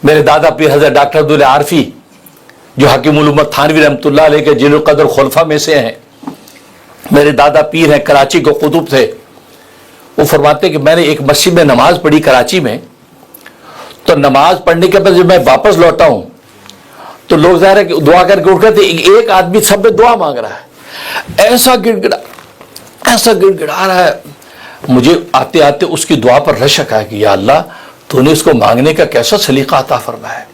میرے دادا پیر حضرت ڈاکٹر عبداللہ عارفی جو حکیم الامت تھانوی رحمۃ اللہ علیہ کے جلیل القدر خلفاء میں سے ہیں، میرے دادا پیر ہیں، کراچی کے قطب تھے، وہ فرماتے کہ میں نے ایک مسجد میں نماز پڑھی کراچی میں، تو نماز پڑھنے کے بعد جب میں واپس لوٹا ہوں تو لوگ ظاہر ہے کہ دعا کر کے اٹھ گئے تھے، ایک آدمی سب میں دعا مانگ رہا ہے، ایسا گڑ گڑا رہا ہے، مجھے آتے آتے اس کی دعا پر رشک آیا کہ یا اللہ تو نے اس کو مانگنے کا کیسا سلیقہ عطا فرمایا ہے،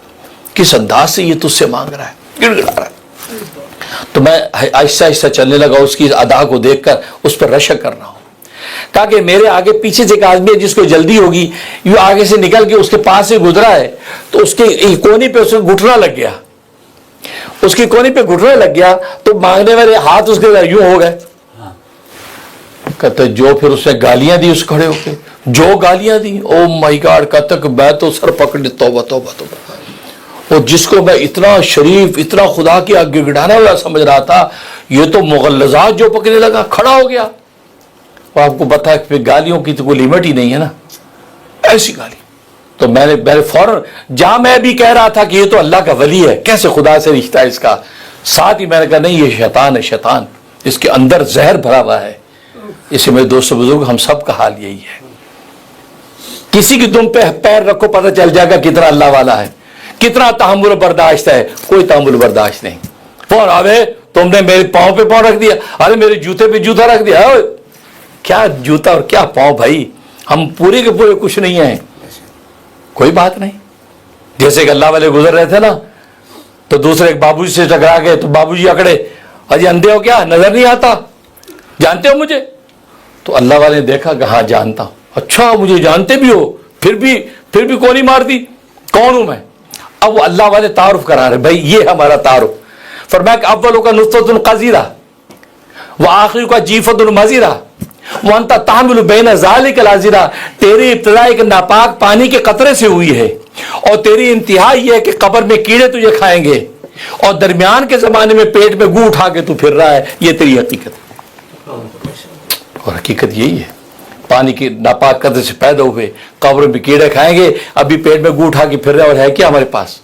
کس انداز سے یہ تجھ سے مانگ رہا ہے، گڑ گڑا رہا ہے۔ تو میں آہستہ آہستہ چلنے لگا، اس کی ادا کو دیکھ کر اس پر رشک کر رہا ہوں۔ کہا کہ میرے آگے پیچھے سے ایک آدمی ہے جس کو جلدی ہوگی، یوں آگے سے نکل کے اس کے پاس سے گزرا ہے، تو اس کے کونے پہ اسے گھٹنا لگ گیا، اس کی کونے پہ گھٹنے لگ گیا تو مانگنے والے ہاتھ اس کے یوں ہو گئے۔ کہتے جو پھر اس نے گالیاں دی، اس کھڑے ہو کے جو گالیاں دی، او مائی گاڈ، کہتا کہ میں تو سر پکڑ لی، توبہ توبہ توبہ۔ اور جس کو میں اتنا شریف، اتنا خدا کی آگے گڑانے والا سمجھ رہا تھا، یہ تو مغلظات جو پکڑنے لگا، کھڑا ہو گیا۔ اور آپ کو پتا ہے کہ گالیوں کی تو کوئی لیمٹ ہی نہیں ہے نا، ایسی گالی۔ تو میں نے فوراً، جہاں میں بھی کہہ رہا تھا کہ یہ تو اللہ کا ولی ہے، کیسے خدا سے رشتہ ہے اس کا، ساتھ ہی میں نے کہا نہیں، یہ شیطان ہے، شیطان، اس کے اندر زہر بھرا ہوا ہے۔ اسے میرے دوست بزرگ، ہم سب کا حال یہی ہے، کسی کی دم پہ پیر رکھو پتہ چل جائے گا کتنا اللہ والا ہے، کتنا تحمل برداشت ہے۔ کوئی تحمل برداشت نہیں، فوراً ابے تم نے میرے پاؤں پہ پاؤں رکھ دیا، ارے میرے جوتے پہ جوتا رکھ دیا۔ کیا جوتا اور کیا پاؤں بھائی، ہم پورے کے پورے کچھ نہیں ہیں، کوئی بات نہیں۔ جیسے کہ اللہ والے گزر رہے تھے نا، تو دوسرے ایک بابو جی سے ٹکرا گئے، تو بابو جی اکڑے، اجی اندھے ہو کیا، نظر نہیں آتا، جانتے ہو مجھے؟ تو اللہ والے نے دیکھا کہ ہاں جانتا ہوں۔ اچھا مجھے جانتے بھی ہو، پھر بھی گولی مار دی، کون ہوں میں؟ اب وہ اللہ والے تعارف کرا رہے، بھائی یہ ہمارا تعارف۔ فرمایا کہ اولوں کا نطفۃ قذرہ وآخر کا جیفۃ مضرہ وانت تحمل بین ذلک العذرہ، تیری ابتدا ایک ناپاک پانی کے قطرے سے ہوئی ہے، اور تیری انتہا یہ ہے کہ قبر میں کیڑے تجھے کھائیں گے، اور درمیان کے زمانے میں پیٹ میں گو اٹھا کے تو پھر رہا ہے۔ یہ تیری حقیقت ہے، اور حقیقت یہی ہے، پانی کے ناپاک قطرے سے پیدا ہوئے، قبر میں کیڑے کھائیں گے، ابھی پیٹ میں گو اٹھا کے پھر رہے، اور ہے کیا ہمارے پاس؟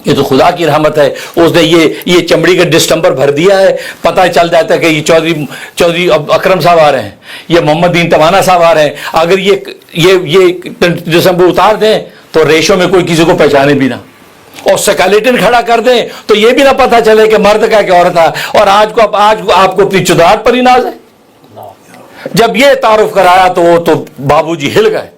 یہ تو خدا کی رحمت ہے، اس نے یہ چمڑی کا ڈسٹمبر بھر دیا ہے، پتہ چل جاتا ہے کہ یہ چودھری اکرم صاحب آ رہے ہیں، یہ محمد دین توانا صاحب آ رہے ہیں۔ اگر یہ ڈسمبر اتار دیں تو ریشوں میں کوئی کسی کو پہچانے بھی نہ، اور سکیلیٹن کھڑا کر دیں تو یہ بھی نہ پتہ چلے کہ مرد کا کہ عورت ہے، اور آج کو آپ کو اپنی چدراہٹ پر ہی ناز ہے۔ جب یہ تعارف کرایا تو وہ تو بابو جی ہل گئے،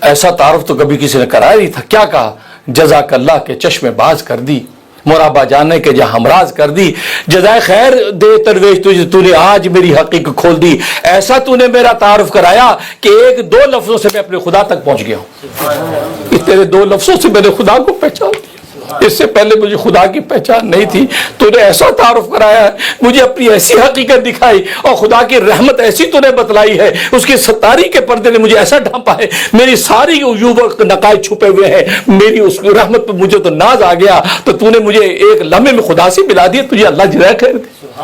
ایسا تعارف تو کبھی کسی نے کرایا نہیں تھا۔ کیا کہا؟ جزاک اللہ کے چشم باز کر دی، مرابا جانے کے جہاں ہمراز کر دی، جزائے خیر دے ترویج تجھے، تو نے آج میری حقیقت کھول دی۔ ایسا تو نے میرا تعارف کرایا کہ ایک دو لفظوں سے میں اپنے خدا تک پہنچ گیا ہوں، کہ تیرے دو لفظوں سے میں نے خدا کو پہچان دیا، اس سے پہلے مجھے خدا کی پہچان نہیں تھی۔ تو نے ایسا تعارف کرایا ہے، مجھے اپنی ایسی حقیقت دکھائی، اور خدا کی رحمت ایسی تو نے بتلائی ہے، اس کی ستاری کے پردے نے مجھے ایسا ڈھانپا ہے، میری ساری عیوب اور نقائص چھپے ہوئے ہیں، میری اس کی رحمت پہ مجھے تو ناز آ گیا، تو نے مجھے ایک لمحے میں خدا سے ملا دیا، تجھے اللہ جزائے خیر دے۔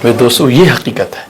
میرے دوستو یہ حقیقت ہے۔